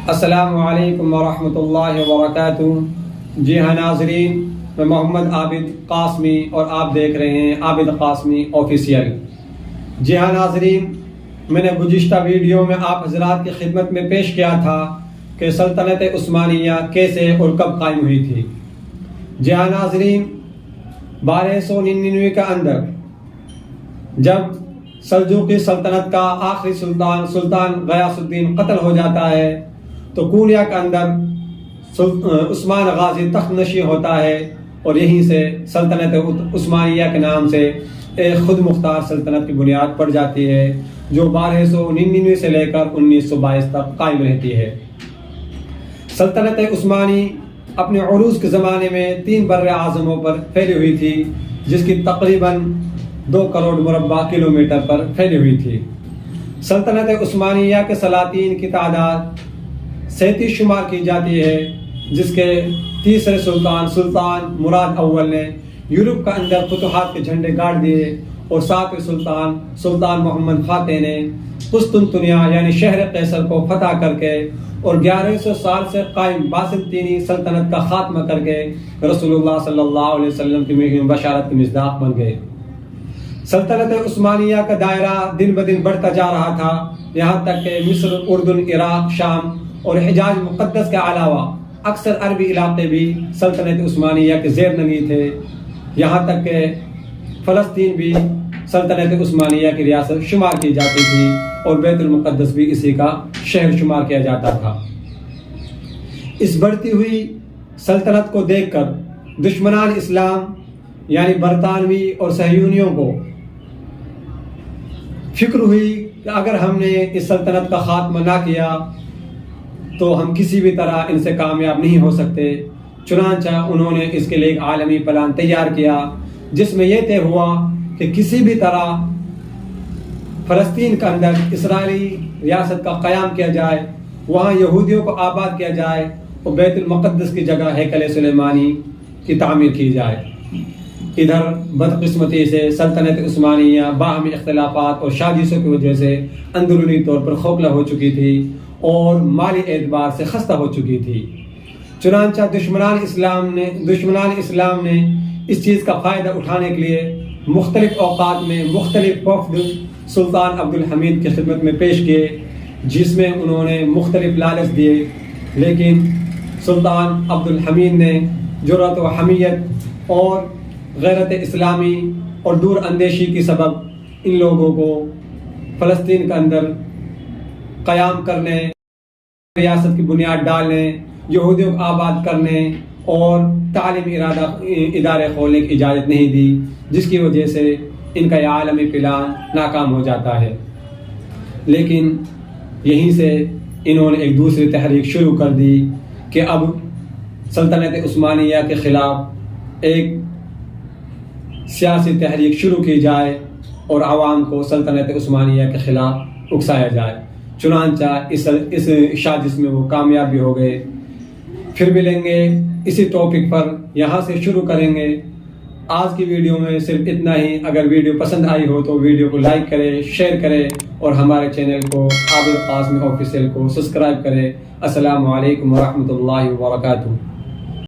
السلام علیکم ورحمۃ اللہ وبرکاتہ۔ جی ہاں ناظرین، میں محمد عابد قاسمی اور آپ دیکھ رہے ہیں عابد قاسمی آفیشیل۔ جی ہاں ناظرین، میں نے گزشتہ ویڈیو میں آپ حضرات کی خدمت میں پیش کیا تھا کہ سلطنت عثمانیہ کیسے اور کب قائم ہوئی تھی۔ جی ہاں ناظرین، 1299 کے اندر جب سلجوقی سلطنت کا آخری سلطان غیاث الدین قتل ہو جاتا ہے تو کونیا کے اندر عثمان غازی تخت نشین ہوتا ہے اور یہیں سے سلطنت عثمانیہ کے نام سے ایک خود مختار سلطنت کی بنیاد پڑ جاتی ہے، جو 1299 سے لے کر 1922 تک قائم رہتی ہے۔ سلطنت عثمانی اپنے عروج کے زمانے میں 3 بر اعظموں پر پھیلی ہوئی تھی، جس کی تقریباً 2 کروڑ مربع کلومیٹر پر پھیلی ہوئی تھی۔ سلطنت عثمانیہ کے سلاطین کی تعداد 37 شمار کی جاتی ہے، جس کے تیسرے سلطان مراد اول نے یورپ کا اندر فتوحات کے جھنڈے گاڑ دیے اور 7ویں سلطان محمد فاتح نے قسطنطنیہ یعنی شہر قیصر کو فتح کر کے اور 1100 سال سے قائم باسنطینی سلطنت کا خاتمہ کر کے رسول اللہ صلی اللہ علیہ وسلم کی بشارت کی مصداق بن گئے۔ سلطنت عثمانیہ کا دائرہ دن بدن بڑھتا جا رہا تھا، یہاں تک کہ مصر، اردن، عراق، شام اور حجاز مقدس کے علاوہ اکثر عربی علاقے بھی سلطنت عثمانیہ کے زیر نگی تھے، یہاں تک کہ فلسطین بھی سلطنت عثمانیہ کی ریاست شمار کی جاتی تھی اور بیت المقدس بھی اسی کا شہر شمار کیا جاتا تھا۔ اس بڑھتی ہوئی سلطنت کو دیکھ کر دشمنان اسلام یعنی برطانوی اور صہیونیوں کو فکر ہوئی کہ اگر ہم نے اس سلطنت کا خاتمہ نہ کیا تو ہم کسی بھی طرح ان سے کامیاب نہیں ہو سکتے۔ چنانچہ انہوں نے اس کے لیے ایک عالمی پلان تیار کیا، جس میں یہ طے ہوا کہ کسی بھی طرح فلسطین کے اندر اسرائیلی ریاست کا قیام کیا جائے، وہاں یہودیوں کو آباد کیا جائے اور بیت المقدس کی جگہ ہیکل سلیمانی کی تعمیر کی جائے۔ ادھر بدقسمتی سے سلطنت عثمانیہ باہمی اختلافات اور سازشوں کی وجہ سے اندرونی طور پر کھوکھلا ہو چکی تھی اور مالی اعتبار سے خستہ ہو چکی تھی۔ چنانچہ دشمنان اسلام نے اس چیز کا فائدہ اٹھانے کے لیے مختلف اوقات میں مختلف وفد سلطان عبدالحمید کی خدمت میں پیش کیے، جس میں انہوں نے مختلف لالچ دیے، لیکن سلطان عبدالحمید نے جرأت و حمیت اور غیرت اسلامی اور دور اندیشی کی سبب ان لوگوں کو فلسطین کے اندر قیام کرنے، ریاست کی بنیاد ڈالنے، یہودیوں کو آباد کرنے اور تعلیمی ادارے کھولنے کی اجازت نہیں دی، جس کی وجہ سے ان کا یہ عالمی پلان ناکام ہو جاتا ہے۔ لیکن یہیں سے انہوں نے ایک دوسری تحریک شروع کر دی کہ اب سلطنت عثمانیہ کے خلاف ایک سیاسی تحریک شروع کی جائے اور عوام کو سلطنت عثمانیہ کے خلاف اکسایا جائے۔ چنانچہ اس سازش میں وہ کامیاب بھی ہو گئے۔ پھر ملیں گے اسی ٹاپک پر، یہاں سے شروع کریں گے۔ آج کی ویڈیو میں صرف اتنا ہی۔ اگر ویڈیو پسند آئی ہو تو ویڈیو کو لائک کریں، شیئر کریں اور ہمارے چینل کو عابد قاسمی آفیشیل کو سبسکرائب کریں۔ السلام علیکم ورحمۃ اللہ وبرکاتہ۔